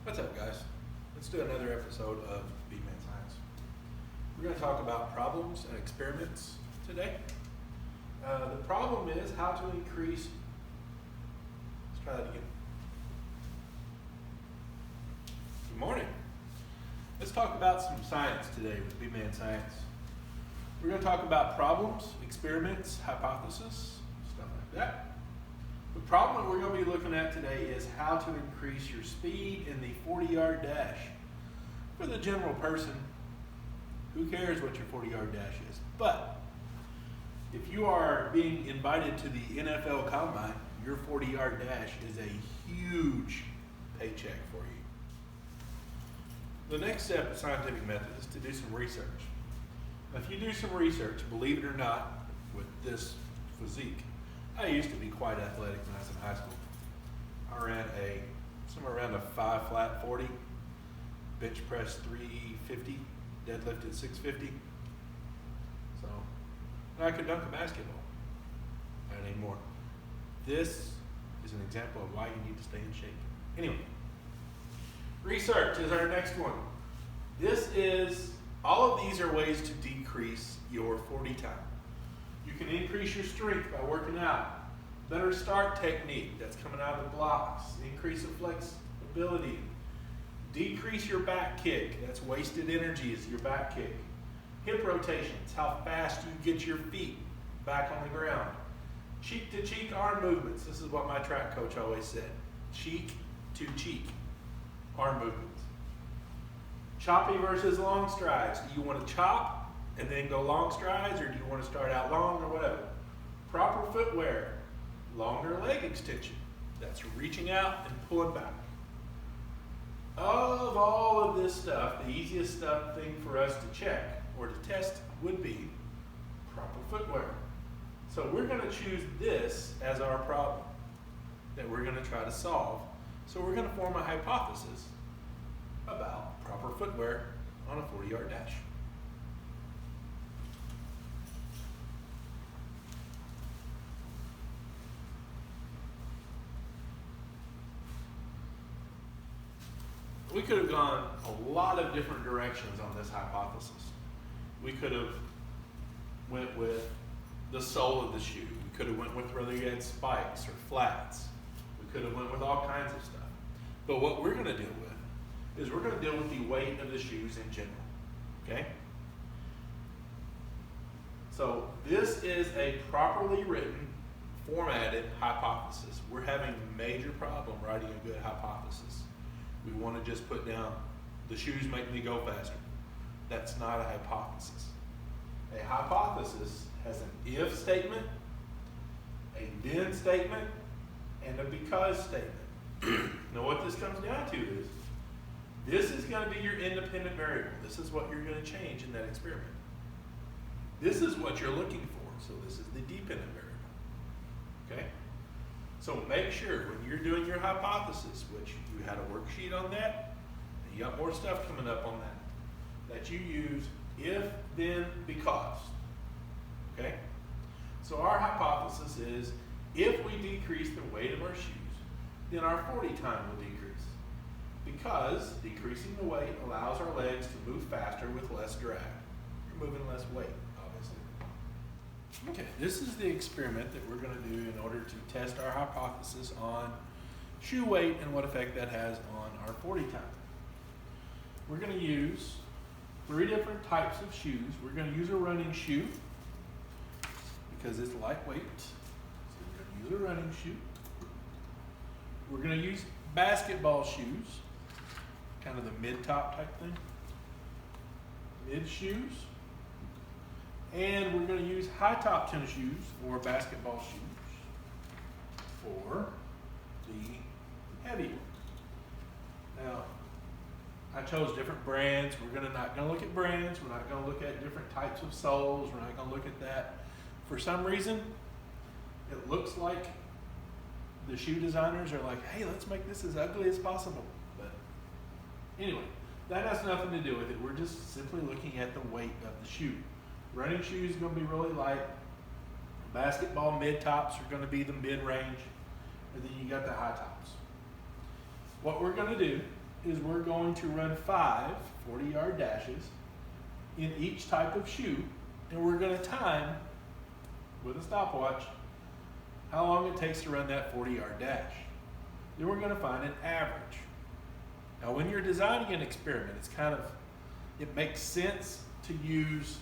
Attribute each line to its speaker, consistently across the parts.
Speaker 1: What's up, guys? Let's do another episode of B-Man Science. We're going to talk about problems and experiments today. The problem is how to increase. Let's try that again. Good morning. Let's talk about some science today with B-Man Science. We're going to talk about problems, experiments, hypothesis, stuff like that. The problem that we're going to be looking at today is how to increase your speed in the 40-yard dash. For the general person, who cares what your 40-yard dash is? But if you are being invited to the NFL Combine, your 40-yard dash is a huge paycheck for you. The next step of scientific method is to do some research. Now, if you do some research, believe it or not, with this physique, I used to be quite athletic when I was in high school. I ran somewhere around a 5 flat 40, bench press 350, deadlifted 650. So, and I could dunk a basketball. Not anymore. This is an example of why you need to stay in shape. Anyway, research is our next one. All of these are ways to decrease your 40 time. You can increase your strength by working out. Better start technique, that's coming out of the blocks. Increase the flexibility. Decrease your back kick, that's wasted energy is your back kick. Hip rotations, how fast you get your feet back on the ground. Cheek to cheek arm movements, this is what my track coach always said. Cheek to cheek arm movements. Choppy versus long strides. Do you want to chop and then go long strides, or do you want to start out long, or whatever? Proper footwear, longer leg extension. That's reaching out and pulling back. Of all of this stuff, the easiest thing for us to check or to test would be proper footwear. So we're going to choose this as our problem that we're going to try to solve. So we're going to form a hypothesis about proper footwear on a 40-yard dash. We could have gone a lot of different directions on this hypothesis. We could have went with the sole of the shoe. We could have went with whether you had spikes or flats. We could have went with all kinds of stuff. But what we're going to deal with is we're going to deal with the weight of the shoes in general. Okay? So this is a properly written, formatted hypothesis. We're having a major problem writing a good hypothesis. We want to just put down, the shoes make me go faster. That's not a hypothesis. A hypothesis has an if statement, a then statement, and a because statement. Now what this comes down to is, this is going to be your independent variable. This is what you're going to change in that experiment. This is what you're looking for, so this is the dependent variable. Okay? So make sure when you're doing your hypothesis, which you had a worksheet on that, and you got more stuff coming up on that you use if, then, because. Okay? So our hypothesis is, if we decrease the weight of our shoes, then our 40 time will decrease. Because decreasing the weight allows our legs to move faster with less drag. You're moving less weight, obviously. Okay, this is the experiment that we're going to do in order to test our hypothesis on shoe weight and what effect that has on our 40 time. We're going to use 3 different types of shoes. We're going to use a running shoe because it's lightweight. So we're going to use a running shoe. We're going to use basketball shoes, kind of the mid-top type thing. Mid shoes. And we're going to use high-top tennis shoes or basketball shoes for the heavy one. Now, I chose different brands. We're not going to look at brands. We're not going to look at different types of soles. We're not going to look at that. For some reason, it looks like the shoe designers are like, hey, let's make this as ugly as possible. But anyway, that has nothing to do with it. We're just simply looking at the weight of the shoe. Running shoes are going to be really light. Basketball mid-tops are going to be the mid-range. And then you got the high tops. What we're going to do is we're going to run 5 40-yard dashes in each type of shoe, and we're going to time with a stopwatch how long it takes to run that 40-yard dash. Then we're going to find an average. Now, when you're designing an experiment, it makes sense to use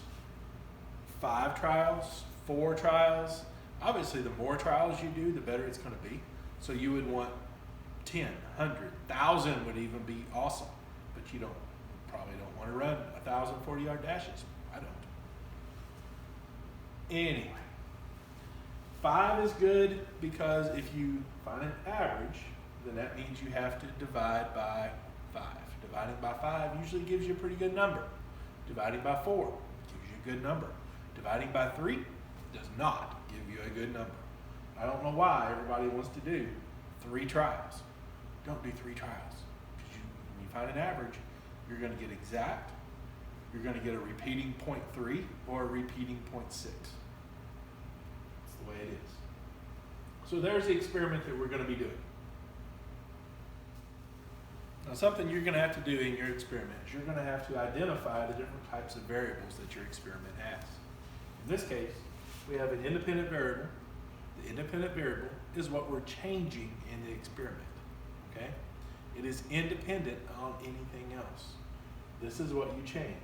Speaker 1: 5 trials, 4 trials. Obviously, the more trials you do, the better it's going to be. So you would want 10, 100, 1,000 would even be awesome. But you probably don't want to run 1,000 40-yard dashes. I don't. Anyway, 5 is good because if you find an average, then that means you have to divide by 5. Dividing by 5 usually gives you a pretty good number. Dividing by 4 gives you a good number. Dividing by 3 does not give you a good number. I don't know why everybody wants to do 3 trials. Don't do 3 trials. Because when you find an average, you're going to get exact, you're going to get a repeating 0.3 or a repeating 0.6. That's the way it is. So there's the experiment that we're going to be doing. Now, something you're going to have to do in your experiment is you're going to have to identify the different types of variables that your experiment has. In this case, we have an independent variable. The independent variable is what we're changing in the experiment. Okay? It is independent on anything else. This is what you change.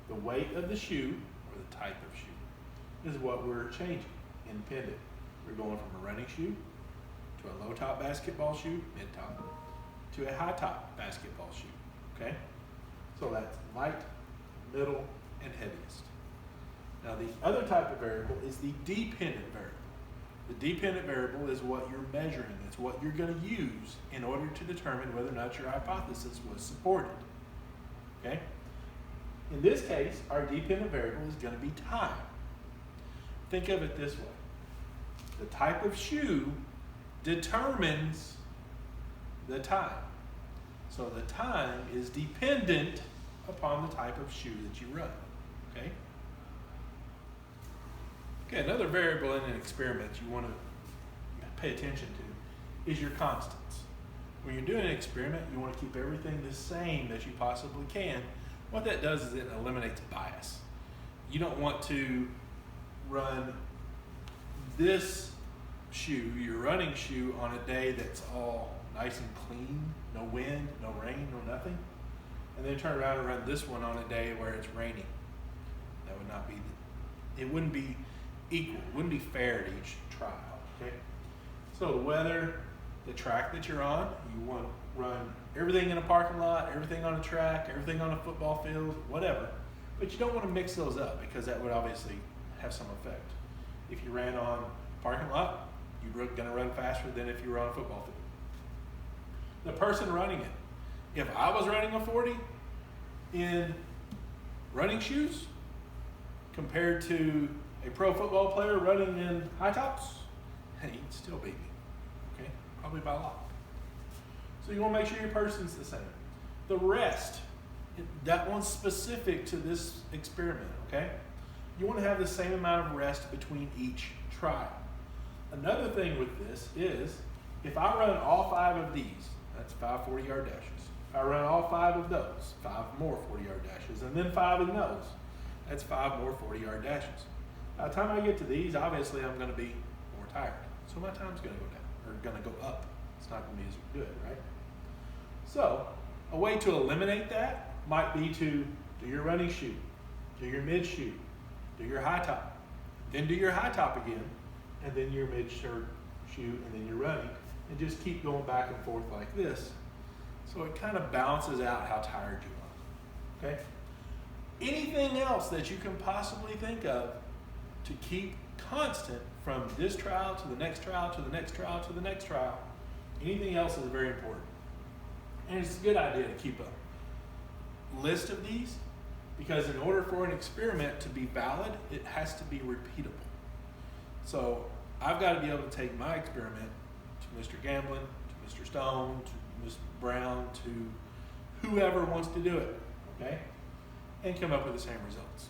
Speaker 1: The weight of the shoe, or the type of shoe, is what we're changing. Independent. We're going from a running shoe to a low-top basketball shoe, mid-top, to a high-top basketball shoe. Okay? So that's light, middle, and heaviest. Now the other type of variable is the dependent variable. The dependent variable is what you're measuring. It's what you're going to use in order to determine whether or not your hypothesis was supported. Okay? In this case, our dependent variable is going to be time. Think of it this way. The type of shoe determines the time. So the time is dependent upon the type of shoe that you run. Okay? Okay, another variable in an experiment you want to pay attention to is your constants. When you're doing an experiment, you want to keep everything the same that you possibly can. What that does is it eliminates bias. You don't want to run this shoe, your running shoe, on a day that's all nice and clean, no wind, no rain, no nothing, and then turn around and run this one on a day where it's raining. That would not be, it wouldn't be equal, it wouldn't be fair to each trial, okay? So the weather, the track that you're on, you want to run everything in a parking lot, everything on a track, everything on a football field, whatever, but you don't want to mix those up because that would obviously have some effect. If you ran on a parking lot, you're going to run faster than if you were on a football field. The person running it, if I was running a 40 in running shoes compared to a pro football player running in high tops, he'd still beat me, okay? Probably by a lot. So you want to make sure your person's the same. The rest, that one's specific to this experiment, okay? You want to have the same amount of rest between each trial. Another thing with this is, if I run all 5 of these, that's 5 40-yard dashes. If I run all 5 of those, 5 more 40-yard dashes, and then 5 in those, that's 5 more 40-yard dashes. By the time I get to these, obviously I'm going to be more tired. So my time's going to go down, or going to go up. It's not going to be as good, right? So a way to eliminate that might be to do your running shoe, do your mid shoe, do your high top, then do your high top again, and then your mid shoe, and then your running, and just keep going back and forth like this. So it kind of balances out how tired you are, okay? Anything else that you can possibly think of to keep constant from this trial to the next trial to the next trial to the next trial, anything else is very important. And it's a good idea to keep a list of these, because in order for an experiment to be valid, it has to be repeatable. So I've got to be able to take my experiment to Mr. Gamblin, to Mr. Stone, to Ms. Brown, to whoever wants to do it, okay? And come up with the same results.